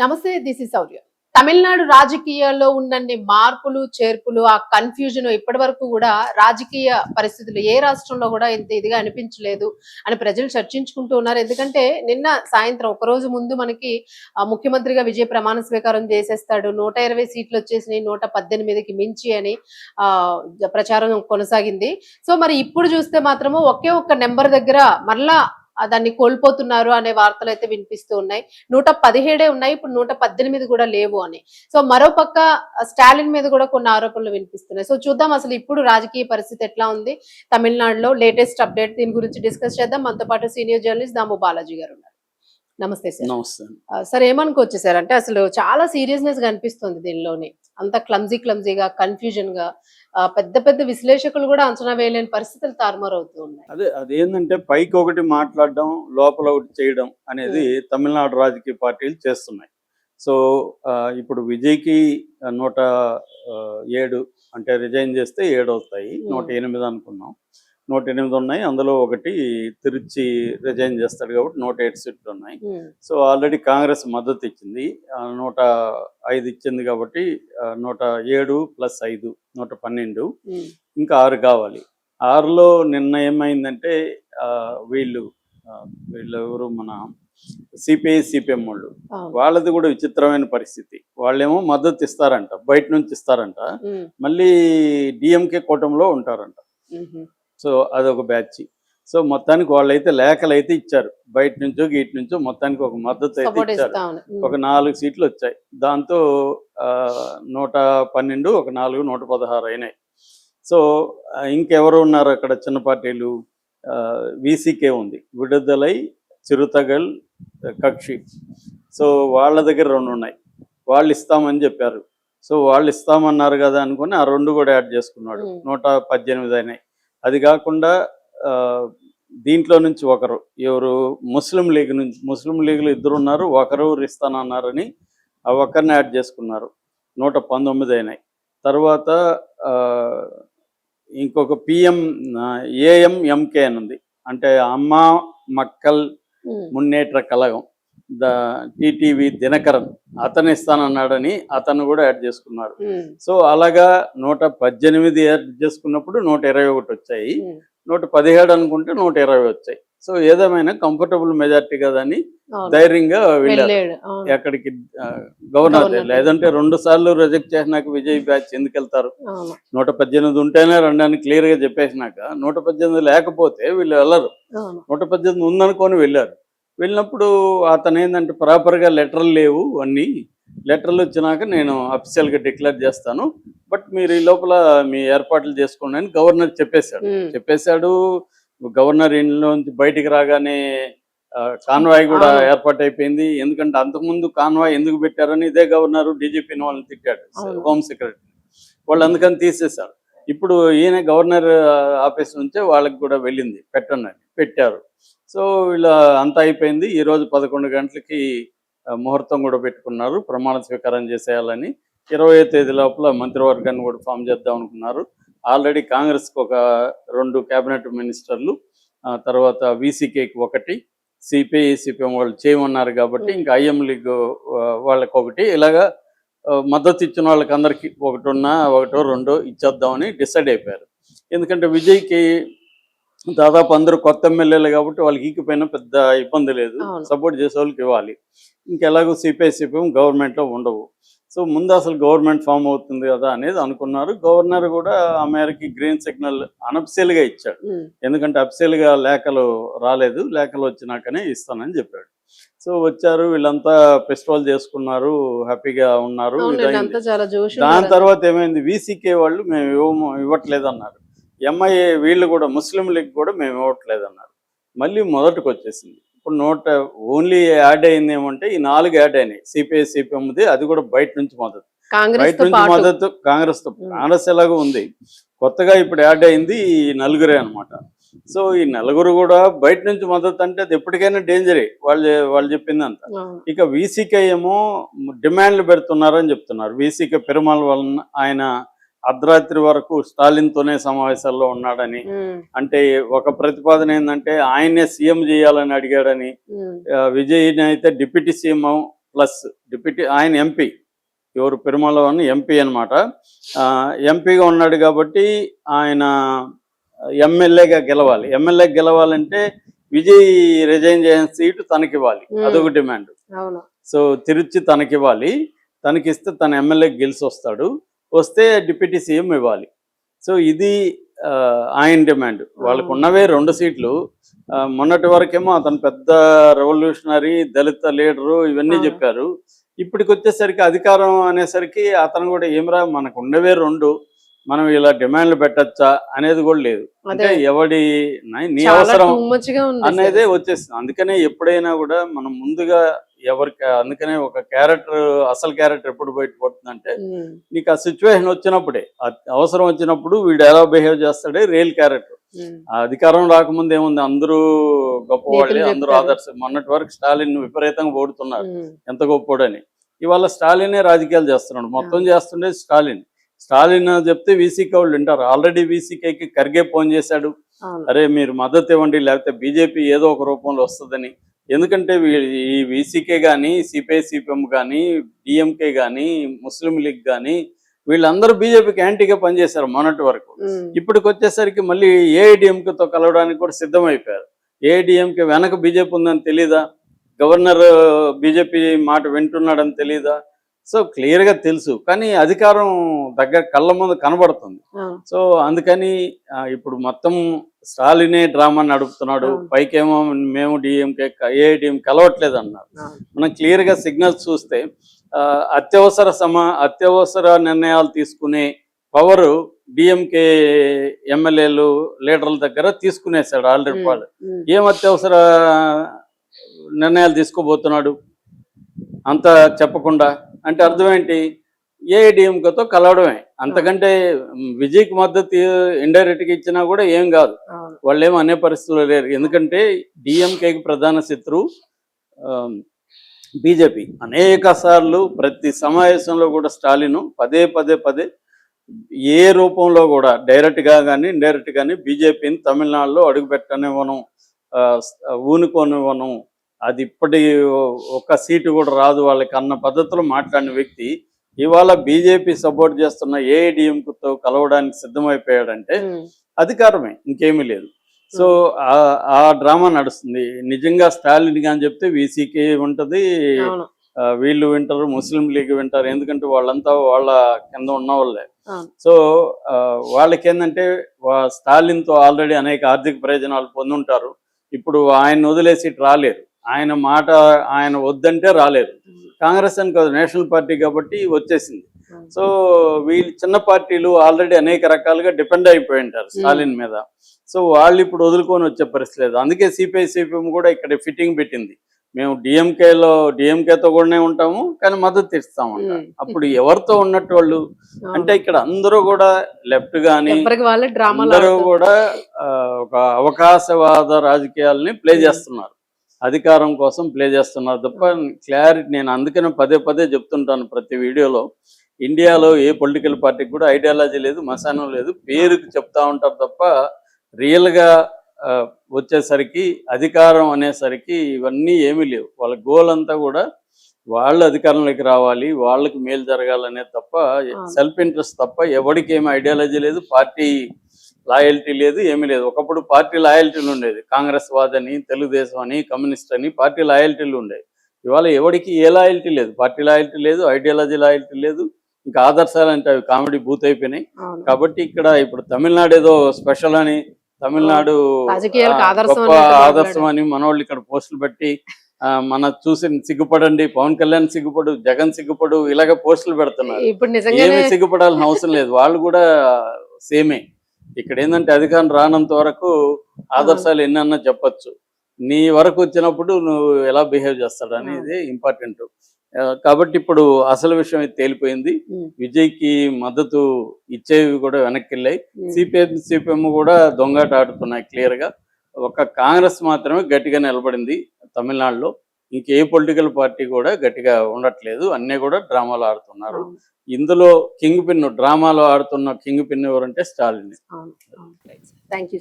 నమస్తే, this is Sourya. Tamil Nadu రాజకీయాల్లో ఉన్నన్ని మార్పులు, చేర్పులు, ఆ కన్‌ఫ్యూజన్ ఇప్పటి వరకు గూడా రాజకీయ పరిస్థితులు ఏ రాష్ట్రంలో గూడా ఇంత ఇదిగా అనిపించలేదు అని ప్రజలు చర్చించుకుంటూ ఉన్నారు. ఎందుకంటే నిన్న సాయంత్రం ఒకరోజు ముందు మనకి ముఖ్యమంత్రిగా విజయ ప్రమాణ స్వీకారం చేసేస్తాడు. 120 సీట్లొచ్చేసినాయి. 118కి మించి అని ప్రచారం కొనసాగింది. సో మరి ఇప్పుడు చూస్తే మాత్రము ఒకే ఒక్క నంబర్ దగ్గర మరలా దాన్ని కోల్పోతున్నారు అనే వార్తలైతే వినిపిస్తూ ఉన్నాయి. 117 ఉన్నాయి. ఇప్పుడు 118 కూడా లేవు అని. సో మరోపక్క స్టాలిన్ మీద కూడా కొన్ని ఆరోపణలు వినిపిస్తున్నాయి. సో చూద్దాం అసలు ఇప్పుడు రాజకీయ పరిస్థితి ఎట్లా ఉంది తమిళనాడులో. లేటెస్ట్ అప్డేట్ దీని గురించి డిస్కస్ చేద్దాం. మనతో పాటు సీనియర్ జర్నలిస్ట్ దాము బాలాజీ గారు ఉన్నారు. నమస్తే సార్. నమస్తే. సార్ ఏమనుకోవచ్చు సార్, అంటే అసలు చాలా సీరియస్నెస్ కనిపిస్తుంది దీనిలోని. అంత క్లమ్జీగా కన్ఫ్యూజన్ గా పెద్ద పెద్ద విశ్లేషకులు కూడా అంచనా వేయలేని పరిస్థితులు తారుమారవుతూ ఉన్నాయి. అదేంటంటే పైకి ఒకటి మాట్లాడడం, లోపల ఒకటి చేయడం అనేది తమిళనాడు రాజకీయ పార్టీలు చేస్తున్నాయి. సో ఇప్పుడు విజయ్కి 107 అంటే రిజైన్ చేస్తే 7 అవుతాయి. 108 అనుకున్నాం. 108 ఉన్నాయి. అందులో ఒకటి తిరుచి రిజైన్ చేస్తాడు కాబట్టి 107 సీట్లు ఉన్నాయి. సో ఆల్రెడీ కాంగ్రెస్ మద్దతు ఇచ్చింది. 105 ఇచ్చింది కాబట్టి 107 + 5 112. ఇంకా 6 కావాలి. 6లో నిన్న ఏమైందంటే వీళ్ళు ఎవరు మన సిపిఐ సిపిఎం వాళ్ళు, వాళ్ళది కూడా విచిత్రమైన పరిస్థితి. వాళ్ళేమో మద్దతు ఇస్తారంట, బయట నుంచి ఇస్తారంట, మళ్ళీ డిఎంకే కూటమిలో ఉంటారంట. సో అదొక బ్యాచ్. సో మొత్తానికి వాళ్ళైతే లేఖలు అయితే ఇచ్చారు, బయట నుంచో గీటి నుంచో మొత్తానికి ఒక మద్దతు అయితే ఇచ్చారు. ఒక 4 సీట్లు వచ్చాయి. దాంతో 112, ఒక 4 116 అయినాయి. సో ఇంకెవరు ఉన్నారు అక్కడ చిన్న పార్టీలు? విసికే ఉంది, విడుదలై చిరుతగల్ కక్షి. సో వాళ్ళ దగ్గర 2 ఉన్నాయి. వాళ్ళు ఇస్తామని చెప్పారు. సో వాళ్ళు ఇస్తామన్నారు కదా అనుకుని ఆ 2 కూడా యాడ్ చేసుకున్నాడు. 118 అయినాయి. అది కాకుండా దీంట్లో నుంచి ఒకరు, ఎవరు ముస్లిం లీగ్ నుంచి, ముస్లిం లీగ్లో 2 ఉన్నారు, ఒకరు ఇస్తానన్నారని ఆ ఒక్కరిని యాడ్ చేసుకున్నారు. 119 అయినాయి. తర్వాత ఇంకొక ఏఎంఎంకే అని ఉంది, అంటే అమ్మ మక్కల్ మున్నేట్ర కలగం, టీటీవీ దినకరన్, అతను ఇస్తానన్నాడని అతను కూడా యాడ్ చేసుకున్నారు. సో అలాగా 118 యాడ్ చేసుకున్నప్పుడు 121 వచ్చాయి. 117 అనుకుంటే 120 వచ్చాయి. సో ఏదేమైనా కంఫర్టబుల్ మెజార్టీ కదా అని ధైర్యంగా వెళ్ళారు. ఎక్కడికి? గవర్నర్. లేదంటే 2 సార్లు రిజెక్ట్ చేసినాక విజయ్ బ్యాచ్ ఎందుకు వెళ్తారు? 118 ఉంటేనే రండి చెప్పేసినాక 118 లేకపోతే వీళ్ళు వెళ్ళరు. 118 ఉందనుకొని వెళ్ళారు. వెళ్ళినప్పుడు అతను ఏంటంటే ప్రాపర్గా లెటర్లు లేవు, అన్నీ లెటర్లు వచ్చినాక నేను అఫీషియల్గా డిక్లేర్ చేస్తాను, బట్ మీరు ఈ లోపల మీ ఏర్పాట్లు చేసుకోండి అని గవర్నర్ చెప్పేశాడు. గవర్నర్ ఇంట్లోంచి బయటికి రాగానే కాన్వాయ్ కూడా ఏర్పాటు అయిపోయింది. ఎందుకంటే అంతకుముందు కాన్వాయ్ ఎందుకు పెట్టారని ఇదే గవర్నర్ డీజీపీని వాళ్ళని తిట్టాడు, హోమ్ సెక్రటరీ వాళ్ళు, అందుకని తీసేశారు. ఇప్పుడు ఈయన గవర్నర్ ఆఫీస్ నుంచే వాళ్ళకి కూడా వెళ్ళింది, పెట్టండి అని పెట్టారు. సో వీళ్ళ అంతా అయిపోయింది. ఈరోజు 11 గంటలకి ముహూర్తం కూడా పెట్టుకున్నారు, ప్రమాణ స్వీకారం చేసేయాలని. 20వ తేదీ లోపల మంత్రివర్గాన్ని కూడా ఫామ్ చేద్దాం అనుకున్నారు. ఆల్రెడీ కాంగ్రెస్కి ఒక 2 క్యాబినెట్ మినిస్టర్లు, తర్వాత విసికేకి 1, సిపిఐ సిపిఎం వాళ్ళు చేయమన్నారు కాబట్టి ఇంకా ఐఎం లీగ్ వాళ్ళకి 1, ఇలాగా మద్దతు ఇచ్చిన వాళ్ళకి అందరికి 1 2 ఇచ్చేద్దామని డిసైడ్ అయిపోయారు. ఎందుకంటే విజయ్కి దాదాపు అందరూ కొత్త ఎమ్మెల్యేలు కాబట్టి వాళ్ళకి ఈకిపోయినా పెద్ద ఇబ్బంది లేదు, సపోర్ట్ చేసే వాళ్ళకి ఇవ్వాలి. ఇంకెలాగో సిపిఐ సిపిఎం గవర్నమెంట్లో ఉండవు. సో ముందు అసలు గవర్నమెంట్ ఫామ్ అవుతుంది కదా అనేది అనుకున్నారు. గవర్నర్ కూడా ఆ మేరకి గ్రీన్ సిగ్నల్ అనఫిషియల్గా ఇచ్చాడు. ఎందుకంటే అఫిషియల్గా లేఖలు రాలేదు, లేఖలు వచ్చినాకనే ఇస్తానని చెప్పాడు. సో వచ్చారు, వీళ్ళంతా ఫెస్టివల్ చేసుకున్నారు, హ్యాపీగా ఉన్నారు. దాని తర్వాత ఏమైంది, విసికే వాళ్ళు మేము ఇవ్వట్లేదు అన్నారు. ఎంఐఏ వీళ్ళు కూడా, ముస్లిం లీగ్ కూడా మేము ఇవ్వట్లేదు అన్నారు. మళ్ళీ మొదటికి వచ్చేసింది. ఇప్పుడు ఓన్లీ యాడ్ అయింది ఏమంటే ఈ 4 యాడ్ అయినాయి. సిపిఐ సిపిఎంది, అది కూడా బయట నుంచి మద్దతు, కాంగ్రెస్ ఎలాగో ఉంది. కొత్తగా ఇప్పుడు యాడ్ అయింది ఈ 4 అనమాట. సో ఈ 4 కూడా బయట నుంచి మద్దతు అంటే అది ఎప్పటికైనా డేంజరే, వాళ్ళు చెప్పింది అంతా. ఇక విసికే ఏమో డిమాండ్లు పెడుతున్నారని చెప్తున్నారు. విసికే పెరుమాళ్ వలన ఆయన అర్ధరాత్రి వరకు స్టాలిన్తోనే సమావేశాల్లో ఉన్నాడని, అంటే ఒక ప్రతిపాదన ఏంటంటే ఆయనే సీఎం చేయాలని అడిగాడని, విజయ్ని అయితే డిప్యూటీ సీఎం ప్లస్ డిప్యూటీ ఆయన ఎంపీ, ఎవరు పెరుమాళ అని ఎంపీ అనమాట. ఎంపీగా ఉన్నాడు కాబట్టి ఆయన ఎమ్మెల్యేగా గెలవాలి. ఎమ్మెల్యే గెలవాలంటే విజయ్ రిజైన్ చేసిన సీటు తనకివ్వాలి, అదొక డిమాండ్. సో తిరుచి తనకివ్వాలి, తనకిస్తే తన ఎమ్మెల్యే గెలిచి వస్తాడు, వస్తే డిప్యూటీ సీఎం ఇవ్వాలి. సో ఇది ఆయన డిమాండ్. వాళ్ళకు ఉన్నవే 2 సీట్లు. మొన్నటి వరకేమో అతను పెద్ద రెవల్యూషనరీ, దళిత లీడరు ఇవన్నీ చెప్పారు. ఇప్పటికి వచ్చేసరికి అధికారం అనేసరికి అతను కూడా ఏమరా మనకు ఉండవే 2, మనం ఇలా డిమాండ్లు పెట్టచ్చా అనేది కూడా లేదు. అంటే ఎవడి నీ అవసరం అనేదే వచ్చేస్తుంది. అందుకనే ఎప్పుడైనా కూడా మనం ముందుగా ఎవరికి, అందుకనే ఒక క్యారెక్టర్, అసలు క్యారెక్టర్ ఎప్పుడు బయటపడుతుందంటే నీకు ఆ సిచ్యువేషన్ వచ్చినప్పుడే, అవసరం వచ్చినప్పుడు వీడు ఎలా బిహేవ్ చేస్తాడే రియల్ క్యారెక్టర్. అధికారం రాకముందు ఏముంది, అందరూ గొప్పవాళ్ళే, అందరూ ఆదర్శం. మొన్నటి వరకు స్టాలిన్ విపరీతంగా ఓడుతున్నారు ఎంత గొప్పోడని. ఇవాళ స్టాలినే రాజకీయాలు చేస్తున్నాడు, మొత్తం చేస్తుండే స్టాలిన్ చెప్తే వీసీకే వాళ్ళు వింటారు. ఆల్రెడీ వీసీకేకి ఖర్గే ఫోన్ చేశాడు, అరే మీరు మద్దతు ఇవ్వండి లేకపోతే బీజేపీ ఏదో ఒక రూపంలో వస్తుందని. ఎందుకంటే ఈ వీసీకే కానీ, సిపిఐ సిపిఎం కానీ, డిఎంకే కానీ, ముస్లిం లీగ్ కానీ వీళ్ళందరూ బీజేపీకి యాంటీగా పనిచేశారు మొన్నటి వరకు. ఇప్పటికి వచ్చేసరికి మళ్ళీ ఏఐడిఎంకేతో కలవడానికి కూడా సిద్ధమైపోయారు. ఏఐడిఎంకే వెనక బీజేపీ ఉందని తెలీదా? గవర్నర్ బీజేపీ మాట వింటున్నాడని తెలీదా? సో క్లియర్గా తెలుసు, కానీ అధికారం దగ్గర కళ్ళ ముందు కనబడుతుంది. సో అందుకని ఇప్పుడు మొత్తం స్టాలినే డ్రామా నడుపుతున్నాడు. పైకేమో మేము డిఎంకే ఏఐడిఎం కలవట్లేదు అన్నారు. మనం క్లియర్గా సిగ్నల్స్ చూస్తే అత్యవసర నిర్ణయాలు తీసుకునే పవరు డిఎంకే ఎమ్మెల్యేలు, లీడర్ల దగ్గర తీసుకునేసాడు ఆల్రెడీ. వాళ్ళు ఏం అత్యవసర నిర్ణయాలు తీసుకోబోతున్నాడు అంత చెప్పకుండా? అంటే అర్థం ఏంటి? ఏఐడిఎంకేతో కలవడమే. అంతకంటే విజయ్కి మద్దతు ఇండైరెక్ట్గా ఇచ్చినా కూడా ఏం కాదు, వాళ్ళు ఏమో అనే పరిస్థితుల్లో లేరు. ఎందుకంటే డిఎంకేకి ప్రధాన శత్రువు బీజేపీ. అనేక సార్లు ప్రతి సమావేశంలో కూడా స్టాలిన్ పదే ఏ రూపంలో కూడా డైరెక్ట్గా కానీ ఇండైరెక్ట్ కానీ బీజేపీని తమిళనాడులో అడుగుపెట్టనివ్వను, ఊనుకోనివ్వను, అది ఇప్పటి ఒక్క సీటు కూడా రాదు వాళ్ళకి అన్న పద్ధతిలో మాట్లాడిన వ్యక్తి ఇవాళ బీజేపీ సపోర్ట్ చేస్తున్న ఏఐడిఎంతో కలవడానికి సిద్ధమైపోయాడంటే అధికారమే, ఇంకేమీ లేదు. సో ఆ డ్రామా నడుస్తుంది. నిజంగా స్టాలిన్ కానీ చెప్తే వీసీకే ఉంటుంది, వీళ్ళు వింటారు, ముస్లిం లీగ్ వింటారు, ఎందుకంటే వాళ్ళంతా వాళ్ళ కింద ఉన్న వాళ్ళే. సో వాళ్ళకి ఏంటంటే స్టాలిన్తో ఆల్రెడీ అనేక ఆర్థిక ప్రయోజనాలు పొందుంటారు. ఇప్పుడు ఆయన వదిలేసి రాలేరు, ఆయన వద్దంటే రాలేదు. కాంగ్రెస్ అని కాదు, నేషనల్ పార్టీ కాబట్టి వచ్చేసింది. సో వీళ్ళు చిన్న పార్టీలు ఆల్రెడీ అనేక రకాలుగా డిపెండ్ అయిపోయి ఉంటారు స్టాలిన్ మీద. సో వాళ్ళు ఇప్పుడు వదులుకొని వచ్చే పరిస్థితి లేదు. అందుకే సిపిఐ సిపిఎం కూడా ఇక్కడ ఫిట్టింగ్ పెట్టింది, మేము డిఎంకేతో కూడా ఉంటాము కానీ మద్దతు ఇస్తామంట. అప్పుడు ఎవరితో ఉన్నట్టు వాళ్ళు? అంటే ఇక్కడ అందరూ కూడా లెఫ్ట్ కానీ అందరూ కూడా ఒక అవకాశవాద రాజకీయాలని ప్లే చేస్తున్నారు, అధికారం కోసం ప్లే చేస్తున్నారు తప్ప క్లారిటీ. నేను అందుకనే పదే చెప్తుంటాను ప్రతి వీడియోలో, ఇండియాలో ఏ పొలిటికల్ పార్టీకి కూడా ఐడియాలజీ లేదు, మసానం లేదు, పేరుకి చెప్తా ఉంటారు తప్ప రియల్గా వచ్చేసరికి అధికారం అనేసరికి ఇవన్నీ ఏమీ లేవు. వాళ్ళ గోల్ అంతా కూడా వాళ్ళు అధికారంలోకి రావాలి, వాళ్ళకి మేలు జరగాలనే తప్ప సెల్ఫ్ ఇంట్రెస్ట్ తప్ప ఎవరికి ఏమి ఐడియాలజీ లేదు, పార్టీ లాయల్టీ లేదు, ఏమీ లేదు. ఒకప్పుడు పార్టీ లాయల్టీలు ఉండేది, కాంగ్రెస్ వాదని, తెలుగుదేశం అని, కమ్యూనిస్ట్ అని పార్టీ లాయల్టీలు ఉండేవి. ఇవాళ ఎవరికి ఏ లాయల్టీ లేదు, పార్టీ లాయల్టీ లేదు, ఐడియాలజీ లాయల్టీ లేదు, ఇంకా ఆదర్శాలు అంటే అవి కామెడీ బూత్ అయిపోయినాయి. కాబట్టి ఇక్కడ ఇప్పుడు తమిళనాడు ఏదో స్పెషల్ అని, తమిళనాడు గొప్ప ఆదర్శం అని మనోళ్ళు ఇక్కడ పోస్టులు పెట్టి మన చూసి సిగ్గుపడండి, పవన్ కళ్యాణ్ సిగ్గుపడు, జగన్ సిగ్గుపడు, ఇలాగ పోస్టులు పెడుతున్నారు. ఏమీ సిగ్గుపడాల్సిన అవసరం లేదు, వాళ్ళు కూడా సేమే. ఇక్కడ ఏంటంటే అధికారం రానంత వరకు ఆదర్శాలు ఎన్నన్నా చెప్పచ్చు, నీ వరకు వచ్చినప్పుడు నువ్వు ఎలా బిహేవ్ చేస్తాడు అనేది ఇంపార్టెంట్. కాబట్టి ఇప్పుడు అసలు విషయం అయితే తేలిపోయింది. విజయ్కి మద్దతు ఇచ్చేవి కూడా వెనక్కి వెళ్ళాయి, సిపిఎం కూడా దొంగాట ఆడుతున్నాయి క్లియర్గా. ఒక కాంగ్రెస్ మాత్రమే గట్టిగా నిలబడింది తమిళనాడులో, ఇంకే పొలిటికల్ పార్టీ కూడా గట్టిగా ఉండట్లేదు, అన్నీ కూడా డ్రామాలు ఆడుతున్నారు. ఇందులో కింగ్ పిన్, డ్రామాలో ఆడుతున్న కింగ్ పిన్ ఎవరంటే స్టాలిన్.